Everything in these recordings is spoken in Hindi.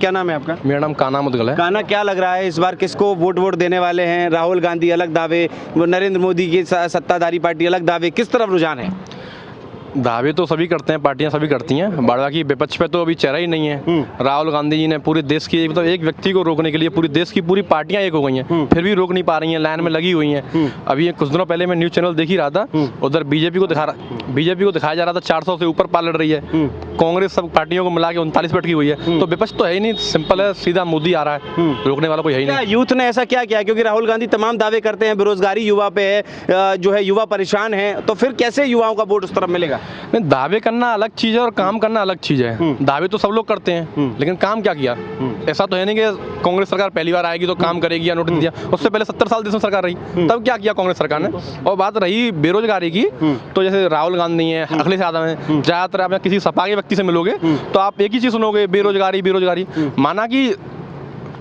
क्या नाम है आपका? मेरा नाम काना मुदगल है। काना, क्या लग रहा है इस बार किसको वोट देने वाले हैं? राहुल गांधी अलग दावे, वो नरेंद्र मोदी की सत्ताधारी पार्टी अलग दावे, किस तरफ रुझान है? दावे तो सभी करते हैं, पार्टियां सभी करती हैं, बाकी विपक्ष पे तो अभी चेहरा ही नहीं है। राहुल गांधी जी ने पूरे देश की मतलब एक व्यक्ति को रोकने के लिए पूरे देश की पूरी पार्टियां एक हो गई हैं, फिर भी रोक नहीं पा रही हैं, लाइन में लगी हुई हैं। अभी कुछ दिनों पहले मैं न्यूज़ चैनल देख ही रहा था, उधर बीजेपी को दिखाया जा रहा था 400 से ऊपर पार लड़ रही है, कांग्रेस सब पार्टियों को मिला के 39 पे अटकी हुई है। तो विपक्ष तो है ही नहीं, सिंपल है, सीधा मोदी आ रहा है, रोकने वाला कोई है ही नहीं। यूथ ने ऐसा क्या किया? क्योंकि राहुल गांधी तमाम दावे करते हैं, बेरोजगारी युवा पे है, जो है युवा परेशान है, तो फिर कैसे युवाओं का वोट उस तरफ मिलेगा? नहीं, दावे करना अलग चीज है और काम करना अलग चीज है। दावे तो सब लोग करते हैं, लेकिन काम क्या किया? ऐसा तो है नहीं कि कांग्रेस सरकार पहली बार आएगी तो काम करेगी या नोटिस दिया। उससे पहले 70 साल देश में सरकार रही, तब क्या किया कांग्रेस सरकार ने? और बात रही बेरोजगारी की, तो जैसे राहुल गांधी है, अखिलेश यादव है, ज्यादातर आप किसी सपा के व्यक्ति से मिलोगे तो आप एक ही चीज सुनोगे, बेरोजगारी बेरोजगारी। माना कि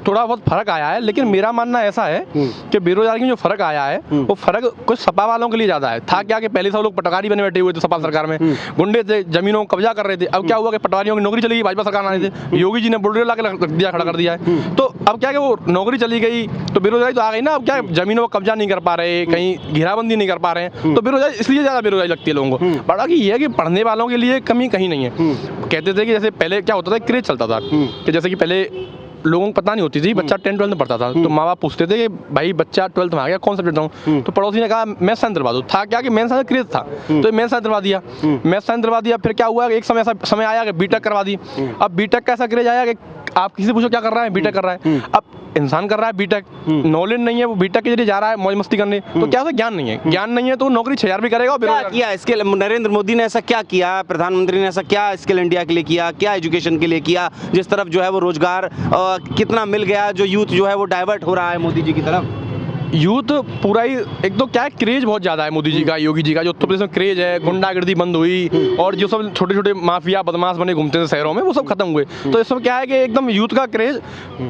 थोड़ा बहुत फर्क आया है, लेकिन मेरा मानना ऐसा है कि बेरोजगारी में जो फर्क आया है वो फर्क कुछ सपा वालों के लिए ज्यादा है। था क्या कि पहले सब लोग पटवारी बने बैठे हुए थे सपा सरकार में, गुंडे थे, जमीनों को कब्जा कर रहे थे। अब क्या हुआ कि पटवारियों की नौकरी चली गई, भाजपा सरकार आने थे, योगी जी ने बुलडोजर ला के रख दिया, खड़ा कर दिया है। तो अब क्या कि वो नौकरी चली गई तो बेरोजगारी तो आ गई ना। अब क्या जमीनों को कब्जा नहीं कर पा रहे, कहीं घेराबंदी नहीं कर पा रहे हैं, तो बेरोजगारी इसलिए ज्यादा बेरोजगारी लगती है लोगों को। बड़ा कि ये है कि पढ़ने वालों के लिए कमी कहीं नहीं है। कहते थे कि जैसे पहले क्या होता था, क्रेज चलता था कि जैसे कि पहले लोगों को पता नहीं होती थी, बच्चा 10th 12th में पढ़ता था तो माँ बाप पूछते थे कि भाई बच्चा 12th में आ गया, कौन सा सब्जेक्ट दूं? तो पड़ोसी ने कहा मैथ्स साइंस दिलवा दो। था क्या कि मैथ्स साइंस क्रेज था, तो मैथ्स साइंस दिलवा दिया। मैथ्स साइंस दिलवा दिया, फिर क्या हुआ, एक समय आया कि बीटेक करवा दी। अब बीटेक का ऐसा क्रेज आया कि आप किसी से पूछो क्या कर रहा है, बीटेक कर रहा है। अब इंसान कर रहा है बीटेक, नॉलेज नहीं है, वो बीटेक के जरिए जा रहा है मौज मस्ती करने, तो क्या उसे ज्ञान नहीं है? ज्ञान नहीं है तो नौकरी 6000 भी करेगा। क्या किया इसके नरेंद्र मोदी ने? ऐसा क्या किया? प्रधानमंत्री ने ऐसा क्या स्किल इंडिया के लिए किया? क्या एजुकेशन के लिए किया? जिस तरफ जो है वो रोजगार कितना मिल गया, जो यूथ जो है वो डाइवर्ट हो रहा है मोदी जी की तरफ। यूथ पूरा ही एक तो क्या है, क्रेज बहुत ज्यादा है मोदी जी का, योगी जी का। जो उत्तर प्रदेश में क्रेज है, गुंडागर्दी बंद हुई और जो सब छोटे छोटे माफिया बदमाश बने घूमते थे शहरों में, वो सब खत्म हुए। तो इसमें क्या है कि एकदम यूथ का क्रेज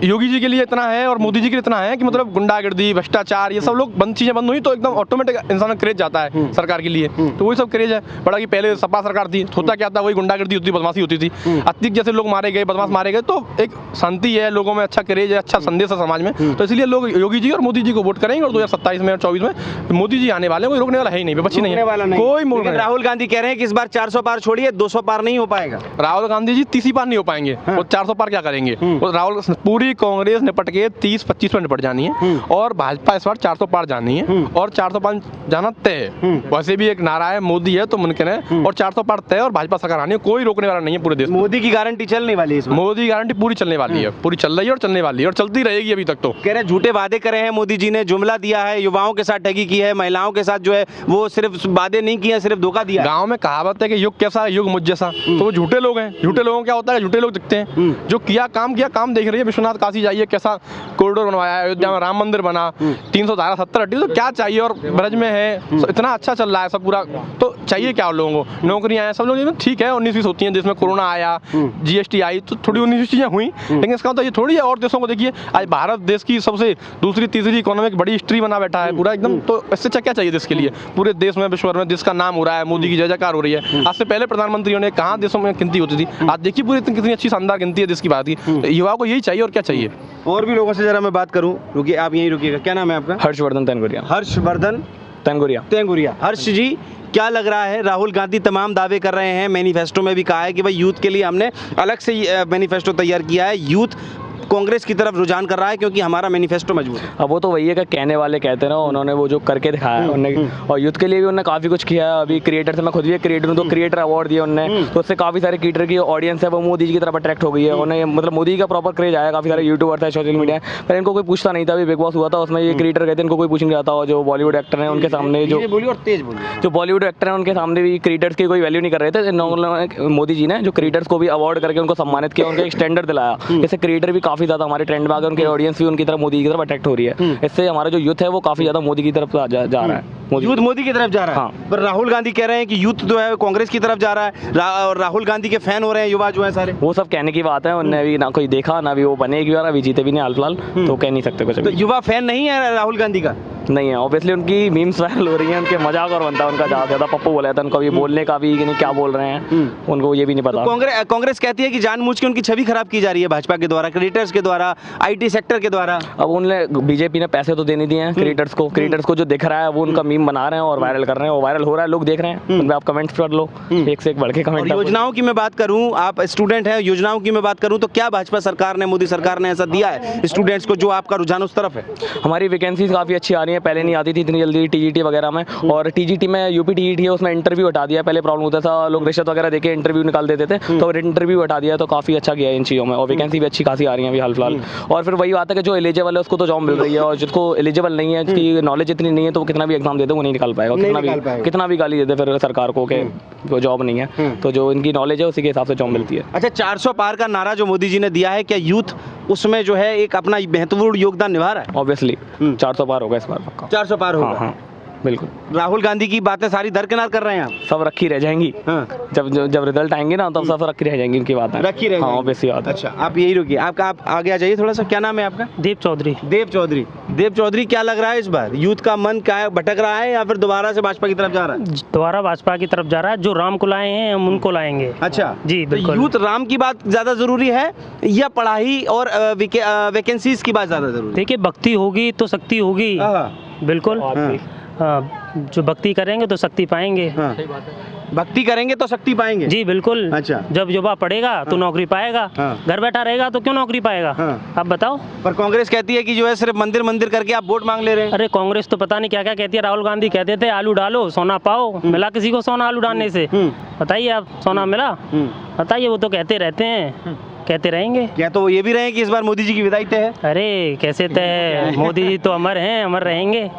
योगी जी के लिए इतना है और मोदी जी के लिए इतना है कि मतलब गुंडागर्दी, भ्रष्टाचार, ये सब लोग चीजें बंद हुई तो एकदम ऑटोमेटिक इंसान का क्रेज जाता है सरकार के लिए। तो वही सब क्रेज है। बड़ा कि पहले सपा सरकार थी, होता क्या था, वही गुंडागर्दी होती, बदमाशी होती थी, अतिक जैसे लोग मारे गए, बदमाश मारे गए। तो एक शांति है लोगों में, अच्छा क्रेज है, अच्छा संदेश है समाज में, तो इसलिए लोग योगी जी और मोदी जी को वोट करेंगे। और 2027 में और 24 में मोदी जी आने वाले हैं, कोई रोकने वाला है ही नहीं, विपक्षी नहीं है कोई। लेकिन राहुल गांधी कह रहे हैं कि इस बार 400 पार छोड़िए, 200 पार नहीं हो पाएगा। राहुल गांधी जी 30 पार नहीं हो पाएंगे, वो 400 पार क्या करेंगे? वो राहुल पूरी कांग्रेस निपट के 30-25 में निपट जानी है और भाजपा इस बार 400 पार जानी है और 400 पार जाना तय है। वैसे भी एक नारा है, मोदी है तो मुमकिन है, और 400 पार तय और भाजपा सरकार आनी है, कोई रोकने वाला नहीं है पूरे देश। मोदी की गारंटी चलने वाली है, मोदी की गारंटी पूरी चलने वाली है, पूरी चल रही है और चलने वाली है और चलती रहेगी। अभी तक तो कह रहे झूठे वादे करे हैं मोदी जी ने, जुमला दिया है, युवाओं के साथ ठगी की है, महिलाओं के साथ जो है वो सिर्फ वादे नहीं किए, सिर्फ धोखा दिया। गांव में कहावत है कि युग कैसा युग मुझ जैसा, तो वो झूठे लोग हैं। झूठे लोगों क्या होता है, झूठे लोग दिखते हैं। जो किया काम देख रही है। विश्वनाथ काशी जाइए, कैसा कॉरिडोर बनवाया है, अयोध्या में राम मंदिर बना, 300 धारा 70 हटी, तो क्या चाहिए? और ब्रज में है, इतना अच्छा चल रहा है सब पूरा, तो चाहिए क्या लोगों को? नौकरियां हैं, सब लोग ठीक है 19-20 होती हैं, देश में कोरोना आया, GST आई, तो थोड़ी 19-20 चीजें हुई, लेकिन इसका मतलब ये थोड़ी है। और देशों को देखिए, आज भारत देश की सबसे दूसरी तीसरी इकोनॉमिक बड़ी हिस्ट्री बना बैठा है पूरा एकदम। तो इससे क्या चाहिए देश के लिए? पूरे देश में, विश्व में देश का नाम हो रहा है, मोदी की जय जयकार हो रही है। आज से पहले प्रधानमंत्रियों ने कहाँ देशों में गिनती होती थी, आज देखिए पूरी कितनी अच्छी शानदार गिनती है देश की बात की। तो युवाओं को यही चाहिए और क्या चाहिए। और भी लोगों से जरा मैं बात करूं, रुकिए आप यहीं रुकिएगा। क्या नाम है आपका? हर्षवर्धन तेंगुरिया। हर्षवर्धन तेंगुरिया। हर्ष जी, क्या लग रहा है, राहुल गांधी तमाम दावे कर रहे हैं, मैनिफेस्टो में भी कहा है कि भाई यूथ के लिए हमने अलग से मैनिफेस्टो तैयार किया है, यूथ कांग्रेस की तरफ रुझान कर रहा है क्योंकि हमारा मैनिफेस्टो मजबूत है। अब वो तो वही है कि कहने वाले कहते हैं ना, उन्होंने वो जो करके दिखाया है उन्होंने, और यूथ के लिए भी उन्होंने काफ़ी कुछ किया है। अभी क्रिएटर से, मैं खुद भी एक क्रिएटर हूँ, तो क्रिएटर अवार्ड दिया उन्होंने, तो उससे काफ़ी सारे क्रिएटर की ऑडियंस है वो मोदी जी की तरफ अट्रैक्ट हो गई है। उन्हें मतलब मोदी का प्रॉपर क्रेज आया, काफ़ी सारे यूट्यूबर थे, सोशल मीडिया, पर इनको कोई पूछता नहीं था। अभी बिग बॉस हुआ था, उसमें ये क्रिएटर कहते हैं इनको कोई पूछ नहीं रहा था। जो बॉलीवुड एक्टर हैं उनके सामने, जो बॉलीवुड एक्टर हैं उनके सामने भी क्रिएटर्स की कोई वैल्यू नहीं कर रहे थे। मोदी जी ने जो क्रिएटर्स को भी अवार्ड करके उनको सम्मानित किया, उनको एक स्टैंडर्ड दिलाया। जैसे क्रिएटर भी काफ़ी ज़्यादा हमारे ट्रेंड में, उनकी ऑडियंस भी उनकी तरफ, मोदी की तरफ अट्रैक्ट हो रही है। इससे हमारा जो यूथ है वो काफ़ी ज़्यादा मोदी की तरफ जा रहा है। यूथ मोदी की तरफ जा रहा है। हाँ। पर राहुल गांधी कह रहे हैं कि यूथ जो है कांग्रेस की तरफ जा रहा है, और राहुल गांधी के फैन हो रहे हैं युवा जो है सारे। वो सब कहने की बात है, उनने अभी ना कोई देखा ना भी वो बने एक बार, अभी जीते भी नहीं हाल फिलहाल, तो कह नहीं सकते कुछ तो अभी। युवा फैन नहीं है राहुल गांधी का? नहीं है, ऑब्वियसली उनकी मीम्स वायरल हो रही हैं, उनके मजाक और बनता है उनका ज़्यादा ज़्यादा। पप्पू बोला था उनको, भी बोलने का भी कि नहीं क्या बोल रहे हैं, उनको ये भी नहीं पता। कांग्रेस कहती है कि जानबूझ के उनकी छवि खराब की जा रही है भाजपा के द्वारा, क्रिएटर्स के द्वारा, आईटी सेक्टर के द्वारा। अब उन्हें बीजेपी ने पैसे तो देने दिए हैं क्रिएटर्स को जो दिख रहा है वो उनका मीम बना रहे हैं और वायरल कर रहे हैं, वो वायरल हो रहा है, लोग देख रहे हैं, उन पे आप कमेंट्स कर लो, एक से एक बढ़ के और कमेंट। योजनाओं की मैं बात करूं, आप स्टूडेंट हैं, योजनाओं की मैं बात करूं तो क्या भाजपा सरकार ने, मोदी सरकार ने ऐसा दिया है स्टूडेंट्स को जो आपका रुझान उस तरफ है? हमारी वैकेंसीज काफ़ी अच्छी आ रही है, पहले नहीं आती थी इतनी जल्दी टीजीटी वगैरह में, और टीजीटी में यूपी टीजीटी है उसमें इंटरव्यू हटा दिया। पहले प्रॉब्लम होता था, लोग रिश्वत वगैरह देके इंटरव्यू निकाल देते थे, तो इंटरव्यू हटा दिया, तो काफ़ी अच्छा किया है इन चीज़ों में, और वैकेंसी भी अच्छी खासी आ रही है अभी हाल फिलहाल। और फिर वही बात है कि जो एलिजिबल है उसको तो जॉब मिल रही है, और जिसको एलिजिबल नहीं है, जिसकी नॉलेज इतनी नहीं है, तो वो कितना भी एग्जाम दे दे वो नहीं निकाल पाएगा, कितना भी गाली दे दे फिर सरकार को कि वो जॉब नहीं है, तो जो इनकी नॉलेज है उसी के हिसाब से जॉब मिलती है। अच्छा, 400 पार का नारा जो मोदी जी ने दिया है, क्या यूथ उसमें जो है एक अपना महत्वपूर्ण योगदान निभा रहा है? ऑब्वियसली 400 पार होगा इस बार पक्का। 400 पार होगा। हाँ, बिल्कुल। राहुल गांधी की बातें सारी दरकिनार कर रहे हैं आप? सब रखी रह जाएंगी। हाँ। जब रिजल्ट आएंगे ना तब सब रखी रह जाएंगी उनकी बातें, रखी रह हाँ जाएंगी। ऑब्वियसली बात है। अच्छा, आप यही रुकिए, आप आगे आ जाइए थोड़ा सा। क्या नाम है आपका? दीप चौधरी। देव चौधरी, क्या लग रहा है इस बार यूथ का मन क्या है, भटक रहा है या फिर दोबारा से भाजपा की तरफ जा रहा है? दोबारा भाजपा की तरफ जा रहा है, जो राम को लाए हैं हम उनको लाएंगे। अच्छा जी, तो बिल्कुल। यूथ राम की बात ज्यादा जरूरी है या पढ़ाई और वैकेंसीज की बात ज्यादा जरूरी है? देखिए, भक्ति होगी तो शक्ति होगी। हाँ। बिल्कुल। हाँ, जो भक्ति करेंगे तो शक्ति पाएंगे। हाँ। भक्ति करेंगे तो शक्ति पाएंगे। जी बिल्कुल। अच्छा। जब युवा पढ़ेगा तो नौकरी पाएगा। हाँ। घर बैठा रहेगा तो क्यों नौकरी पाएगा? हाँ। आप बताओ। पर कांग्रेस कहती है कि जो है सिर्फ मंदिर करके आप वोट मांग ले रहे हैं। अरे कांग्रेस तो पता नहीं क्या क्या कहती है। राहुल गांधी कहते थे आलू डालो सोना पाओ, मिला किसी को सोना आलू डालने से? बताइए आप, सोना मिला? बताइए, वो तो कहते रहते हैं, कहते रहेंगे। क्या तो वो ये भी रहे कि इस बार मोदी जी की विदाई तय है? अरे कैसे तय? मोदी जी तो अमर हैं, अमर रहेंगे।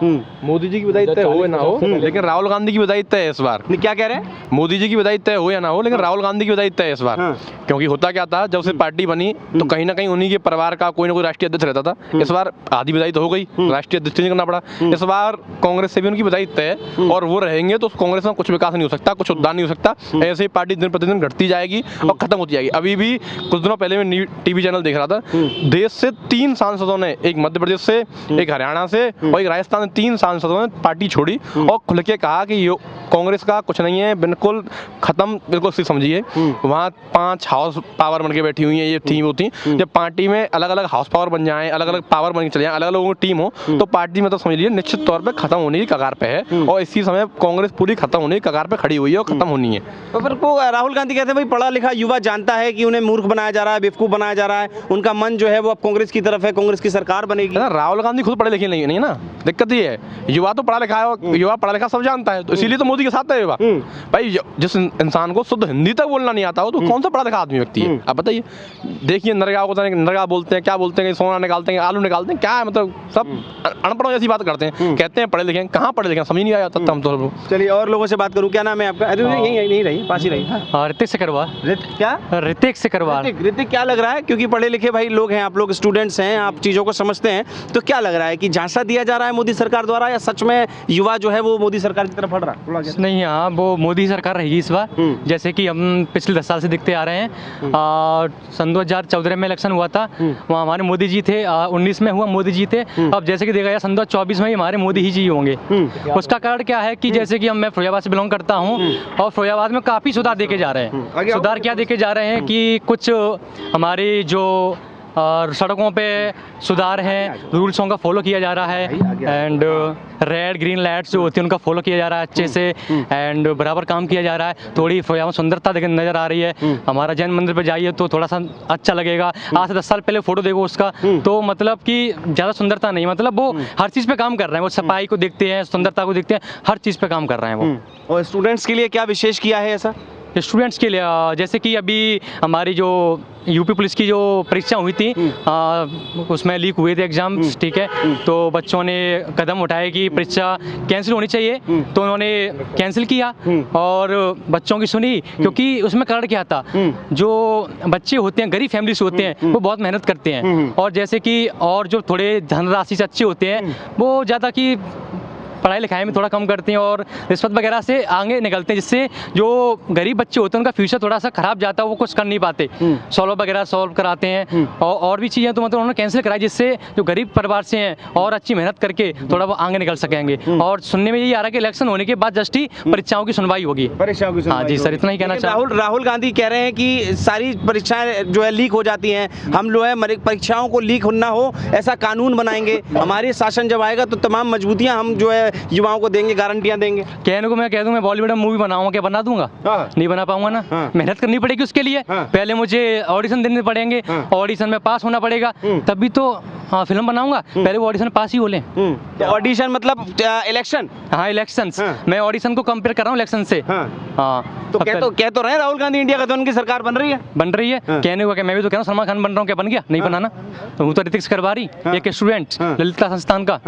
मोदी जी की विदाई तय हो या ना हो, लेकिन राहुल गांधी की विदाई तय है इस बार। क्या कह रहे हैं? मोदी जी की विदाई तय हो या ना हो, लेकिन राहुल गांधी की विदाई तय है इस बार। क्योंकि होता क्या था, जब से पार्टी बनी तो कहीं ना कहीं उन्हीं के परिवार का कोई ना कोई राष्ट्रीय अध्यक्ष रहता था। इस बार आधी विदाई तो हो गई, राष्ट्रीय अध्यक्ष नहीं करना पड़ा। इस बार कांग्रेस से भी उनकी विदाई तय है, और वो रहेंगे तो कांग्रेस में कुछ विकास नहीं हो सकता, कुछ उद्धार नहीं हो सकता। ऐसे ही पार्टी दिन प्रतिदिन घटती जाएगी और खत्म होती जाएगी। अभी भी कुछ दिनों पहले मैं टीवी चैनल देख रहा था, देश से 3 सांसदों ने, एक मध्य प्रदेश से, एक हरियाणा से और एक राजस्थान से, 3 सांसदों ने पार्टी छोड़ी और खुल के कहा कि कांग्रेस का कुछ नहीं है, बिल्कुल खत्म, बिल्कुल समझिए। वहाँ 5 हाउस पावर बन के बैठी हुई है, ये थी वो थी। जब पार्टी में अलग अलग हाउस पावर बन जाए, अलग अलग पावर बन के चले जाए, अलग अलग लोगों की टीम हो, तो पार्टी में तो समझ लीजिए निश्चित तौर पर खत्म होने की कगार पे है, और इसी समय कांग्रेस पूरी खत्म होने की कगार पे खड़ी हुई है और खत्म होनी है। तो फिर को राहुल गांधी कहते हैं भाई पढ़ा लिखा युवा जानता है कि उन्हें मूर्ख बनाया जा रहा है, बेवकूफ बनाया जा रहा है, उनका मन जो है वो अब कांग्रेस की तरफ है, कांग्रेस की सरकार बनेगी। राहुल गांधी खुद पढ़े लिखे नहीं है ना, दिक्कत ये है। युवा तो पढ़ा लिखा है, युवा पढ़ा लिखा सब जानता है, तो इसीलिए तो मोदी के साथ है युवा। भाई जिस इंसान को शुद्ध हिंदी तक बोलना नहीं आता हो तो कौन सा पढ़ा लिखा आदमी व्यक्ति है? आप बताइए। देखिए नरगा को नरगा बोलते हैं, क्या बोलते हैं, सोना निकालते हैं, आलू निकालते हैं, क्या है मतलब सब अनपढ़ों जैसी बात करते हैं। कहते हैं पढ़े लिखे, कहाँ पढ़े लिखे, समझ नहीं आया तब हम तो। चलिए और लोगों से बात करूँ। क्या नाम है आपका? अरे यही रही, पास ही रही। ऋतिक से करवा। क्या? ऋतिक से करवा। ऋतिक, क्या लग रहा है, क्योंकि पढ़े लिखे भाई लोग हैं, आप लोग स्टूडेंट्स हैं, आप चीज़ों को समझते हैं, तो क्या लग रहा है कि झांसा दिया जा रहा है मोदी सरकार द्वारा, या सच में युवा जो है वो मोदी सरकार की तरफ बढ़ रहा है? नहीं, हाँ वो मोदी सरकार रहेगी इस बार, जैसे कि हम पिछले 10 साल से दिखते आ रहे हैं। सन 2014 में इलेक्शन हुआ था, वहाँ हमारे मोदी जी थे। 19 में हुआ, मोदी जी थे। अब जैसे कि देखा जाए सन 2024 में ही हमारे मोदी ही जी होंगे। उसका कारण क्या है कि जैसे कि मैं फिरोजाबाद से बिलोंग करता हूँ, और फिरोजाबाद में काफ़ी सुधार देखे जा रहे हैं। सुधार क्या देखे जा रहे हैं कि कुछ हमारी जो और सड़कों पे सुधार है, रूल्सों का फॉलो किया जा रहा है, एंड रेड ग्रीन लाइट्स जो होती है उनका फॉलो किया जा रहा है अच्छे से, एंड बराबर काम किया जा रहा है। थोड़ी सुंदरता नज़र आ रही है। हमारा जैन मंदिर पे जाइए तो थोड़ा सा अच्छा लगेगा। आज से 10 साल पहले फोटो देखो उसका, तो मतलब कि ज़्यादा सुंदरता नहीं, मतलब वो हर चीज़ पे काम कर रहे हैं। वो सफाई को देखते हैं, सुंदरता को देखते हैं, हर चीज़ पे काम कर रहे हैं वो। और स्टूडेंट्स के लिए क्या विशेष किया है ऐसा? स्टूडेंट्स के लिए जैसे कि अभी हमारी जो यूपी पुलिस की जो परीक्षा हुई थी, उसमें लीक हुए थे एग्जाम, ठीक है, तो बच्चों ने कदम उठाए कि परीक्षा कैंसिल होनी चाहिए, तो उन्होंने कैंसिल किया और बच्चों की सुनी। क्योंकि उसमें कारण क्या था, जो बच्चे होते हैं गरीब फैमिली से होते हैं वो बहुत मेहनत करते हैं, और जैसे कि और जो थोड़े धनराशि से अच्छे होते हैं वो ज़्यादा कि पढ़ाई लिखाई में थोड़ा कम करते हैं और रिश्वत वगैरह से आगे निकलते हैं, जिससे जो गरीब बच्चे होते हैं उनका फ्यूचर थोड़ा सा खराब जाता है, वो कुछ कर नहीं पाते, सॉल्व वगैरह सॉल्व कराते हैं और भी चीज़ें तो मतलब उन्होंने कैंसिल कराई, जिससे जो गरीब परिवार से हैं और अच्छी मेहनत करके थोड़ा वो आगे निकल सकेंगे। और सुनने में यही आ रहा है कि इलेक्शन होने के बाद जस्ट ही परीक्षाओं की सुनवाई होगी। परीक्षाओं की हाँ जी सर, इतना ही कहना लेकिन चाहूँ। राहुल गांधी कह रहे हैं कि सारी परीक्षाएं जो है लीक हो जाती हैं, हम जो है परीक्षाओं को लीक ना हो ऐसा कानून बनाएंगे, हमारे शासन जब आएगा तो तमाम मजबूतियां हम जो है युवाओं को देंगे, गारंटियां देंगे। कहने को मैं कह दूं मैं बॉलीवुड में मूवी बनाऊंगा, क्या बना दूंगा? नहीं बना पाऊंगा ना। मेहनत करनी पड़ेगी उसके लिए, पहले मुझे ऑडिशन देने पड़ेंगे, ऑडिशन में पास होना पड़ेगा, तभी तो फिल्म बनाऊंगा। पहले वो ऑडिशन पास ही हो लें। तो ऑडिशन मतलब इलेक्शन? हाँ इलेक्शंस, मैं ऑडिशन को कंपेयर कर रहा हूँ इलेक्शन से। हाँ तो कह तो रहे हैं राहुल गांधी इंडिया गठबंधन की सरकार बन रही है। कहने को क्या, मैं भी तो कह रहा हूँ सलमान खान बन रहा हूँ, क्या बन गया? नहीं बनाना तो हूँ तो ऋतिक करवारी, एक स्टूडेंट ललित संस्थान का।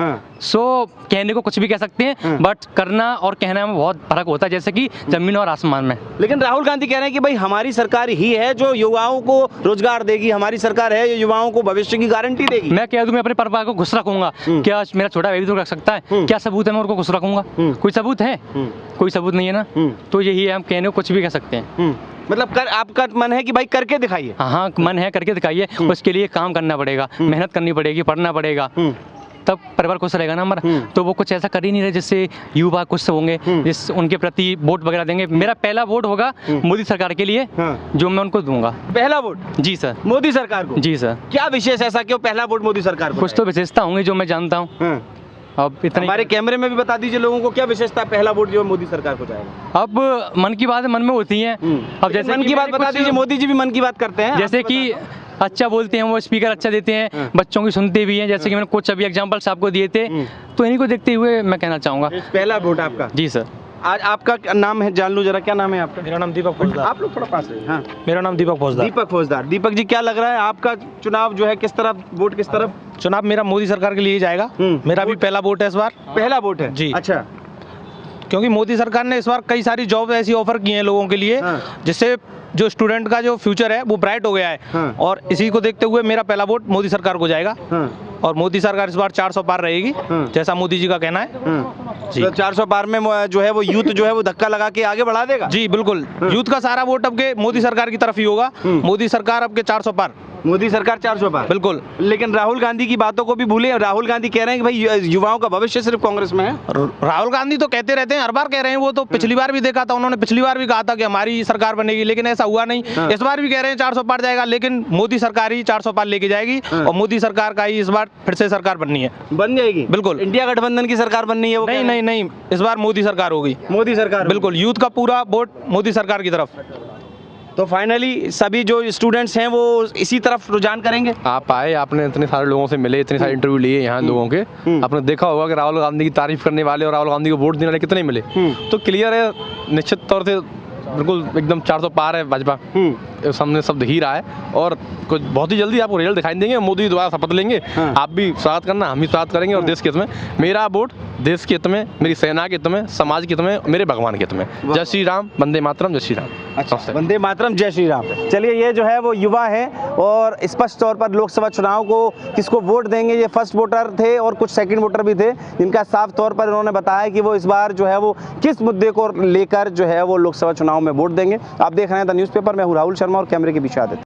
सो कहने को कुछ भी कह सकते हैं, बट करना और कहना में बहुत फर्क होता है, जैसे कि जमीन और आसमान में। लेकिन राहुल गांधी कह रहे हैं कि भाई हमारी सरकार ही है जो युवाओं को रोजगार देगी, हमारी सरकार है जो युवाओं को भविष्य की गारंटी देगी। मैं कह दूं मैं अपने परिवार को खुश रखूंगा, क्या मेरा छोटा भाई भी तो रख सकता है? क्या सबूत है मैं उनको खुश रखूंगा? कोई सबूत है? कोई सबूत नहीं है ना। तो यही है, हम कहने को कुछ भी कह सकते हैं। मतलब आपका मन है कि भाई करके दिखाइए। हाँ मन है, करके दिखाइए। उसके लिए काम करना पड़ेगा, मेहनत करनी पड़ेगी, पढ़ना पड़ेगा, तब परिवार खुश रहेगा ना हमारा। तो वो कुछ ऐसा कर ही नहीं रहे जिससे युवा खुश होंगे, जिस उनके प्रति वोट वगैरह देंगे। मेरा पहला वोट होगा मोदी सरकार के लिए, जो मैं उनको दूंगा। पहला वोट? जी सर। मोदी सरकार को? जी सर। क्या विशेष ऐसा क्यों पहला वोट मोदी सरकार को? कुछ तो विशेषता होंगे जो मैं जानता हूँ। अब इतना हमारे कैमरे में भी बता दीजिए लोगों को, क्या विशेषता पहला वोट जो मोदी सरकार को जाएगा? अब मन की बात मन में होती है। अब जैसे मन की बात बता दीजिए, मोदी जी भी मन की बात करते हैं। जैसे कि अच्छा बोलते हैं, वो स्पीकर अच्छा देते हैं, बच्चों की सुनते भी हैं, जैसे कि मैंने कुछ अभी एग्जांपल्स आपको दिए थे, तो इन्हीं को देखते हुए मैं कहना चाहूँगा पहला वोट आपका। जी सर। आज आपका नाम है, जान लूं जरा, क्या नाम है आपका? मेरा नाम दीपक फौजदार। आप लोग थोड़ा पास रहिए। हाँ, मेरा नाम दीपक फौजदार। दीपक फौजदार। दीपक जी, क्या लग रहा है आपका चुनाव जो है किस तरफ, वोट किस तरफ? चुनाव मेरा मोदी सरकार के लिए ही जाएगा। मेरा भी पहला वोट है इस बार। पहला वोट है जी। अच्छा, क्योंकि मोदी सरकार ने इस बार कई सारी जॉब ऐसी ऑफर की हैं लोगों के लिए, जिससे जो स्टूडेंट का जो फ्यूचर है वो ब्राइट हो गया है। और इसी को देखते हुए मेरा पहला वोट मोदी सरकार को जाएगा। और मोदी सरकार इस बार 400 पार रहेगी, जैसा मोदी जी का कहना है। जी। तो 400 पार में जो है वो यूथ जो है वो धक्का लगा के आगे बढ़ा देगा। जी बिल्कुल, यूथ का सारा वोट अब के मोदी सरकार की तरफ ही होगा। मोदी सरकार अब के 400 पार। मोदी सरकार 400 पार, बिल्कुल। लेकिन राहुल गांधी की बातों को भी भूले। राहुल गांधी कह रहे हैं कि भाई युवाओं का भविष्य सिर्फ कांग्रेस में है। राहुल गांधी तो कहते रहते हैं, हर बार कह रहे हैं। वो तो पिछली बार भी देखा था, उन्होंने पिछली बार भी कहा था कि हमारी सरकार बनेगी, लेकिन ऐसा हुआ नहीं। इस बार भी कह रहे हैं 400 पार जाएगा, लेकिन मोदी सरकार ही 400 पार लेके जाएगी। और मोदी सरकार का ही इस बार फिर से सरकार बननी है। बन जाएगी बिल्कुल। इंडिया गठबंधन की सरकार बननी है वो? नहीं नहीं नहीं, इस बार मोदी सरकार होगी। मोदी सरकार बिल्कुल, यूथ का पूरा वोट मोदी सरकार की तरफ। तो फाइनली सभी जो स्टूडेंट्स हैं वो इसी तरफ रुझान करेंगे। आप आए, आपने इतने सारे लोगों से मिले, इतने सारे इंटरव्यू लिए यहाँ लोगों के, आपने देखा होगा कि राहुल गांधी की तारीफ करने वाले और राहुल गांधी को वोट देने वाले कितने मिले। तो क्लियर है, निश्चित तौर से बिल्कुल एकदम 400 पार है भाजपा। सामने शब्द ही रहा है और कुछ बहुत ही जल्दी आपको रिजल्ट दिखाई देंगे। मोदी द्वारा शपथ लेंगे, आप भी स्वागत करना, हम भी स्वागत करेंगे। और देश के हित में मेरा वोट, देश के हित में, मेरी सेना के हित में, समाज के हित में, मेरे भगवान के हित में। जय श्री राम, वंदे मातरम, जय श्री राम। अच्छा, वंदे मातरम, जय श्री राम। चलिए, ये जो है वो युवा है और स्पष्ट तौर पर लोकसभा चुनाव को किसको वोट देंगे, ये फर्स्ट वोटर थे और कुछ सेकंड वोटर भी थे, जिनका साफ तौर पर उन्होंने बताया कि वो इस बार जो है वो किस मुद्दे को लेकर जो है वो लोकसभा चुनाव में वोट देंगे। आप देख रहे हैं द न्यूज़पेपर। मैं हूँ राहुल शर्मा और कैमरे के पीछे आदित्य।